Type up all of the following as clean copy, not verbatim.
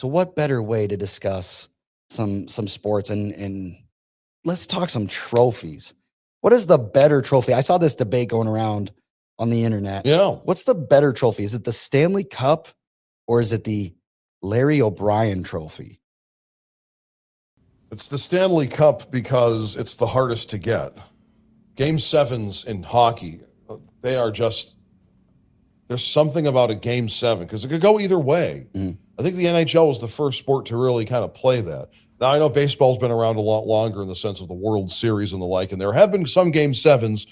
So what better way to discuss some sports and let's talk some trophies. What is the better trophy? I saw this debate going around on the internet. Yeah. What's the better trophy? Is it the Stanley Cup or is it the Larry O'Brien trophy? It's the Stanley Cup because it's the hardest to get. Game sevens in hockey, they are just, there's something about a game seven because it could go either way. I think the NHL was the first sport to really kind of play that. Now, I know baseball's been around a lot longer in the sense of the World Series and the like, and there have been some game sevens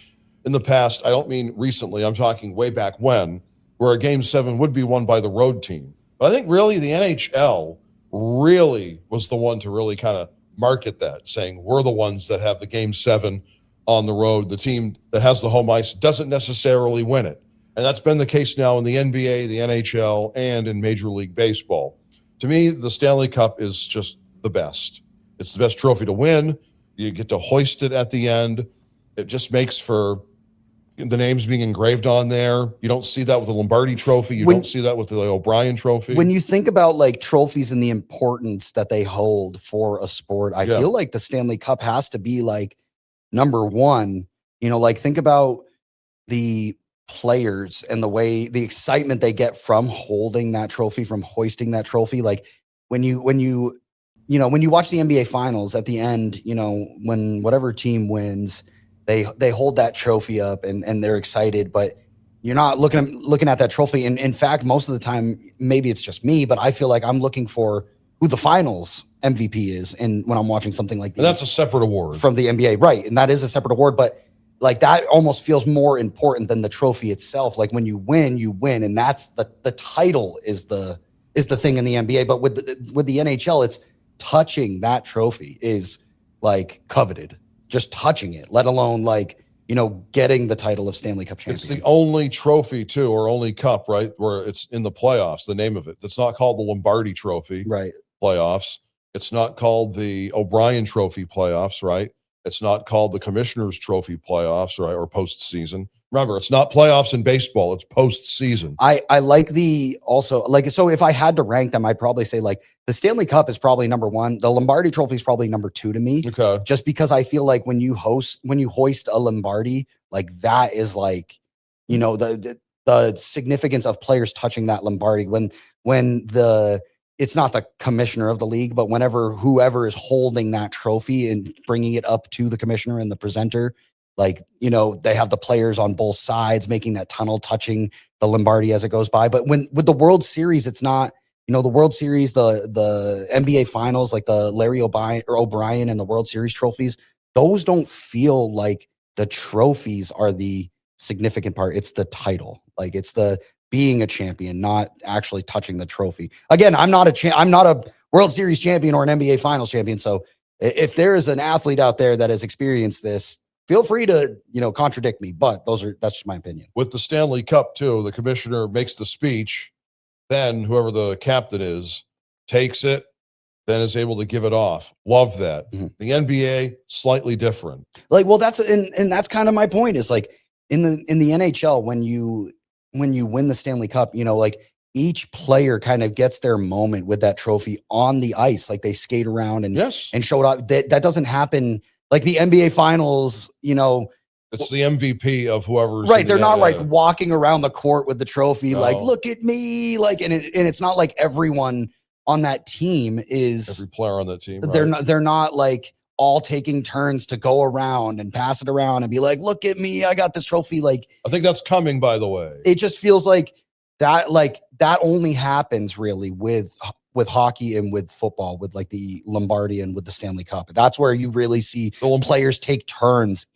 in the past. I don't mean recently. I'm talking way back when, where a game seven would be won by the road team. But I think really the NHL really was the one to really kind of market that, saying we're the ones that have the game seven on the road. The team that has the home ice doesn't necessarily win it. And that's been the case now in the NBA, the NHL, and in Major League Baseball. To me, the Stanley Cup is just the best. It's the best trophy to win. You get to hoist it at the end. It just makes for the names being engraved on there. You don't see that with the Lombardi trophy. You don't see that with the O'Brien trophy. When you think about like trophies and the importance that they hold for a sport, I feel like the Stanley Cup has to be like number one. You know, like think about the players and the way the excitement they get from holding that trophy, from hoisting that trophy. Like when you watch the NBA finals at the end, you know, when whatever team wins, they hold that trophy up and they're excited, but you're not looking at that trophy. And in fact, most of the time, maybe it's just me, but I feel like I'm looking for who the finals MVP is. And when I'm watching something like that, that's a separate award from the NBA. Right. And that is a separate award, but like that almost feels more important than the trophy itself. Like when you win, and that's the title is the thing in the NBA. But with the NHL, it's touching that trophy is like coveted. Just touching it, let alone like, you know, getting the title of Stanley Cup champion. It's the only trophy too, or only cup, right? Where it's in the playoffs, the name of it. It's not called the Lombardi Trophy, right? Playoffs. It's not called the O'Brien Trophy playoffs, right? It's not called the Commissioner's Trophy playoffs, right? Or postseason. Remember, it's not playoffs in baseball. It's postseason. I like so if I had to rank them, I'd probably say like the Stanley Cup is probably number one. The Lombardi Trophy is probably number two to me. Okay. Just because I feel like when you hoist a Lombardi, like that is like, you know, the significance of players touching that Lombardi when it's not the commissioner of the league, but whenever whoever is holding that trophy and bringing it up to the commissioner and the presenter, like, you know, they have the players on both sides making that tunnel, touching the Lombardi as it goes by. But with the World Series, it's not, you know, the World Series, the NBA finals, like the Larry O'Brien and the World Series trophies, those don't feel like the trophies are the significant part. It's the title. Like it's the being a champion, not actually touching the trophy. Again, I'm not a World Series champion or an NBA finals champion. So if there is an athlete out there that has experienced this, feel free to, you know, contradict me, but that's just my opinion. With the Stanley Cup too, the commissioner makes the speech, then whoever the captain is takes it, then is able to give it off. Love that. Mm-hmm. The NBA, slightly different. Like, well, that's kind of my point is like in the NHL, when you win the Stanley Cup, you know, like each player kind of gets their moment with that trophy on the ice. Like they skate around and show it up. That doesn't happen. Like the NBA finals, you know, it's the MVP of whoever's right. They're not like walking around the court with the trophy, like, look at me. Like, and it's not like everyone on that team is every player on that team. They're not like all taking turns to go around and pass it around and be like, look at me, I got this trophy. Like, I think that's coming, by the way. It just feels like that only happens really with hockey and with football, with like the Lombardi and with the Stanley Cup. That's where you really see players take turns